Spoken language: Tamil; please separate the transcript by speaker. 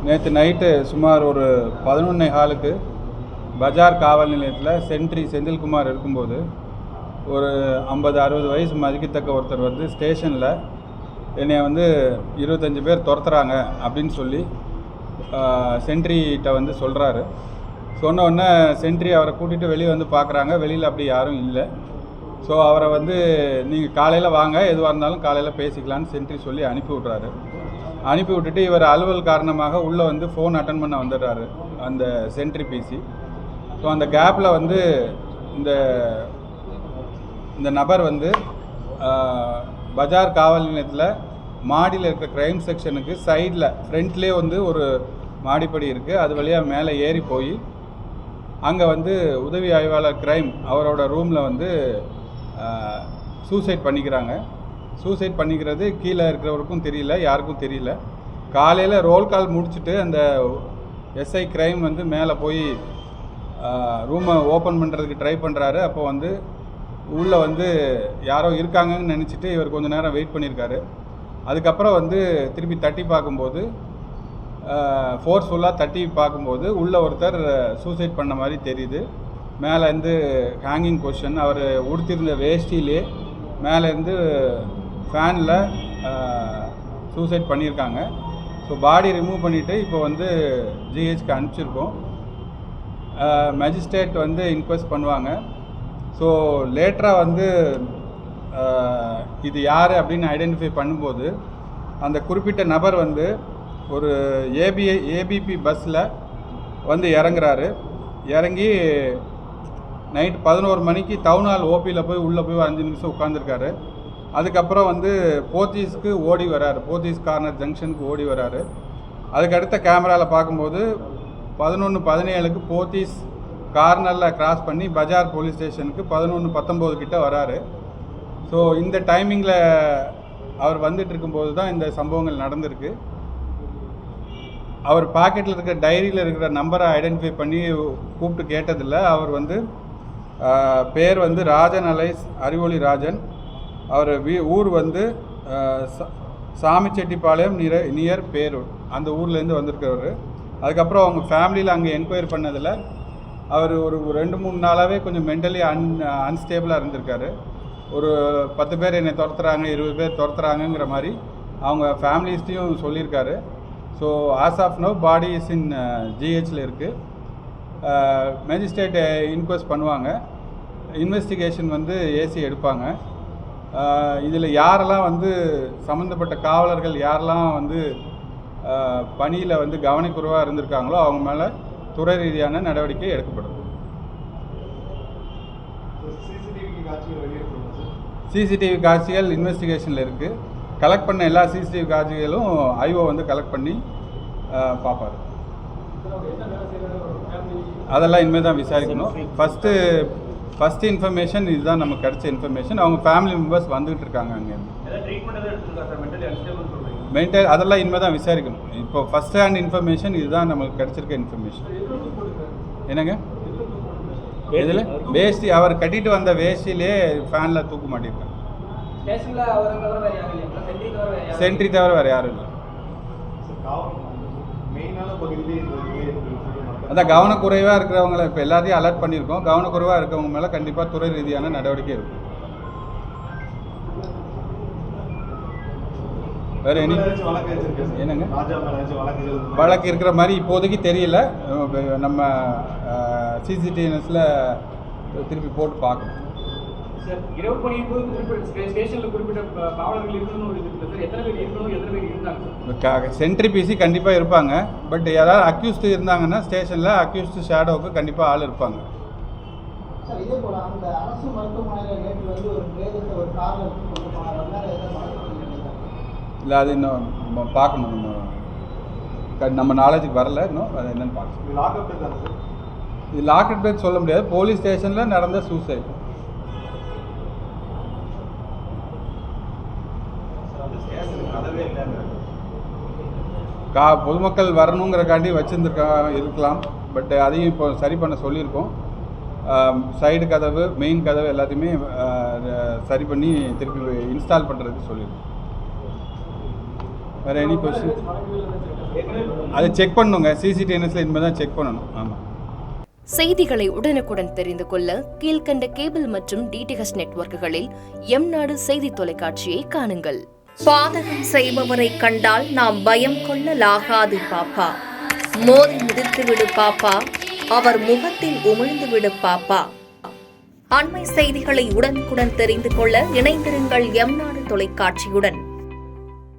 Speaker 1: நேற்று நைட்டு சுமார் ஒரு 11:15க்கு பஜார் காவல் நிலையத்தில் சென்ட்ரி செந்தில்குமார் இருக்கும்போது ஒரு 50-60 வயசு மதிக்கத்தக்க ஒருத்தர் வந்து ஸ்டேஷனில் என்னை வந்து 25 பேர் துரத்துறாங்க அப்படின்னு சொல்லி சென்ட்ரிகிட்ட வந்து சொல்கிறாரு. சொன்ன உடனே சென்ட்ரி அவரை கூட்டிகிட்டு வெளியே வந்து பார்க்குறாங்க. வெளியில் அப்படி யாரும் இல்லை. ஸோ அவரை வந்து நீங்கள் காலையில் வாங்க, எதுவாக இருந்தாலும் காலையில் பேசிக்கலான்னு சென்ட்ரி சொல்லி அனுப்பி விட்றாரு. அனுப்பி விட்டுட்டு இவர் அலுவல் காரணமாக உள்ளே வந்து ஃபோன் அட்டன் பண்ண வந்துடுறாரு அந்த சென்ட்ரி பிசி. ஸோ அந்த கேப்பில் வந்து இந்த நபர் வந்து பஜார் காவல் நிலையத்தில் மாடியில் இருக்கிற க்ரைம் செக்ஷனுக்கு சைடில் ஃப்ரண்ட்லேயே வந்து ஒரு மாடிப்படி இருக்குது. அது வழியாக மேலே ஏறி போய் அங்கே வந்து உதவி ஆய்வாளர் க்ரைம் அவரோட ரூமில் வந்து சூசைட் பண்ணிக்கிறாங்க. சூசைட் பண்ணிக்கிறது கீழே இருக்கிறவருக்கும் தெரியல, யாருக்கும் தெரியல. காலையில் ரோல் கால் முடிச்சுட்டு அந்த எஸ்ஐ க்ரைம் வந்து மேலே போய் ரூமை ஓப்பன் பண்ணுறதுக்கு ட்ரை பண்ணுறாரு. அப்போ வந்து உள்ளே வந்து யாரோ இருக்காங்கன்னு நினச்சிட்டு இவர் கொஞ்சம் நேரம் வெயிட் பண்ணியிருக்காரு. அதுக்கப்புறம் வந்து திருப்பி தட்டி பார்க்கும்போது ஃபோர்ஸ்ஃபுல்லாக தட்டி பார்க்கும்போது உள்ளே ஒருத்தர் சூசைட் பண்ண மாதிரி தெரியுது. மேலேருந்து ஹேங்கிங் பொசிஷன், அவர் உடுத்திருந்த வேஷ்டியிலே மேலேருந்து ஃபேனில் சூசைட் பண்ணியிருக்காங்க. ஸோ பாடி ரிமூவ் பண்ணிவிட்டு இப்போ வந்து ஜிஹெச்க்கு அனுப்பிச்சிருக்கோம். மேஜிஸ்ட்ரேட் வந்து இன்கொஸ்ட் பண்ணுவாங்க. ஸோ லேட்டராக வந்து இது யார் அப்படின்னு ஐடென்டிஃபை பண்ணும்போது அந்த குறிப்பிட்ட நபர் வந்து ஒரு ஏபிபி பஸ்ஸில் வந்து இறங்குறாரு. இறங்கி நைட் 11 மணிக்கு டவுன் ஹால் ஓபியில் போய் உள்ளே போய் 5 நிமிஷம் உட்காந்துருக்காரு. அதுக்கப்புறம் வந்து போத்தீஸ்க்கு ஓடி வராரு, போத்தீஸ் கார்னர் ஜங்ஷனுக்கு ஓடி வராரு. அதுக்கடுத்த கேமராவில் பார்க்கும்போது 11:17க்கு போத்தீஸ் கார்னரில் கிராஸ் பண்ணி பஜார் போலீஸ் ஸ்டேஷனுக்கு 11:19 கிட்ட வராரு. ஸோ இந்த டைமிங்கில் அவர் வந்துட்டு இருக்கும்போது தான் இந்த சம்பவங்கள் நடந்திருக்கு. அவர் பாக்கெட்டில் இருக்கிற டைரியில் இருக்கிற நம்பரை ஐடென்டிஃபை பண்ணி கூப்பிட்டு கேட்டதில்லை. அவர் வந்து பேர் வந்து ராஜன் அலைஸ் அறிவொளி ராஜன். அவர் ஊர் வந்து சாமிச்செட்டிப்பாளையம் நியர் பேரூர், அந்த ஊர்லேருந்து வந்திருக்கிறவர். அதுக்கப்புறம் அவங்க ஃபேமிலியில் அங்கே என்கொயரி பண்ணதில் அவர் ஒரு 2-3 நாளாகவே கொஞ்சம் மென்டலி அன்ஸ்டேபிளாக இருந்திருக்காரு. ஒரு 10 பேர் என்னை துரத்துறாங்க, 20 பேர் துரத்துறாங்கங்கிற மாதிரி அவங்க ஃபேமிலிஸ்டையும் சொல்லியிருக்காரு. So as of nobody is in ஜிஹெச்சில் இருக்குது. மேஜிஸ்ட்ரேட் இன்கொஸ்ட் பண்ணுவாங்க. இன்வெஸ்டிகேஷன் வந்து ஏசி எடுப்பாங்க. இதில் யாரெல்லாம் வந்து சம்மந்தப்பட்ட காவலர்கள் யாரெல்லாம் வந்து பணியில் வந்து கவனக்குறைவாக இருந்திருக்காங்களோ அவங்க மேலே துறை ரீதியான நடவடிக்கை எடுக்கப்படும். சிசிடிவி காட்சிகள் இன்வெஸ்டிகேஷனில் இருக்குது. கலெக்ட் பண்ண எல்லா சிசிடிவி காட்சிகளும் ஐஓ வந்து கலெக்ட் பண்ணி பார்ப்பார். அதெல்லாம் இனிமேல் தான் விசாரிக்கணும். ஃபஸ்ட்டு இன்ஃபர்மேஷன் இதுதான் நமக்கு கிடைச்ச இன்ஃபர்மேஷன். அவங்க ஃபேமிலி மெம்பர்ஸ் வந்துகிட்டு இருக்காங்க அங்கே. மென்டல் அதெல்லாம் இனிமேல் தான் விசாரிக்கணும். இப்போ ஃபஸ்ட் ஹேண்ட் இன்ஃபர்மேஷன் இதுதான் நமக்கு கிடைச்சிருக்க இன்ஃபர்மேஷன். என்னங்க இதில் வேஷ்டி அவர் கட்டிட்டு வந்த வேஷ்டியிலே ஃபேனில் தூக்க மாட்டிருக்காங்க. சென்ட்ரி தவிர வேறு யாரும் இல்லை. அதான் கவனக்குறைவாக இருக்கிறவங்கள இப்போ எல்லாத்தையும் அலர்ட் பண்ணியிருக்கோம். கவனக்குறைவாக இருக்கிறவங்க மேலே கண்டிப்பாக துறை ரீதியான நடவடிக்கை இருக்கும். வேறு என்னங்க வழக்கு இருக்கிற மாதிரி இப்போதைக்கு தெரியல. நம்ம சிசிடிவிஎஸ்ல திருப்பி போட்டு பார்க்கணும். சென்ட்ரி பிசி கண்டிப்பாக இருப்பாங்க. பட் யாராவது அக்யூஸ்டு இருந்தாங்கன்னா ஸ்டேஷனில் அக்யூஸ்டு ஷேடோவுக்கு கண்டிப்பாக ஆள் இருப்பாங்க. இல்லை அது இன்னும் பார்க்கணும். நம்ம நாலேஜுக்கு வரல இன்னும். அது என்னென்னு பார்க்கணும். இது லாக்அப் டெத் சொல்ல முடியாது. போலீஸ் ஸ்டேஷனில் நடந்த சூசைட். பொதுமக்கள் வரணுங்கிறக்காண்டி இருக்கலாம். பட் அதையும் இப்போ சரி பண்ண சொல்லியிருக்கோம். சைடு கதவு, மெயின் கதவு எல்லாத்தையுமே சரி பண்ணி திருப்பி இன்ஸ்டால் பண்ணுறதுக்கு சொல்லியிருக்கோம். வேறு எனி கொஸ்டின்? அதை செக் பண்ணணுங்க, சிசிடிஎன்எஸ்ல இனிமேல் தான் செக் பண்ணணும். ஆமாம்.
Speaker 2: செய்திகளை உடனுக்குடன் தெரிந்து கொள்ள கீழ்கண்ட கேபிள் மற்றும் டிடிஹெச் நெட்வொர்க்குகளில் எம்நாடு செய்தி தொலைக்காட்சியை காணுங்கள். பாதகம் செய்பவரை கண்டால் நாம் பயம் கொள்ளலாகாது பாப்பா. மோதி மிதித்துவிடு பாப்பா, அவர் முகத்தில் உமிழ்ந்துவிடு பாப்பா. அண்மை செய்திகளை உடனுக்குடன் தெரிந்து கொள்ள இணைந்திருங்கள் எம்நாடு தொலைக்காட்சியுடன்.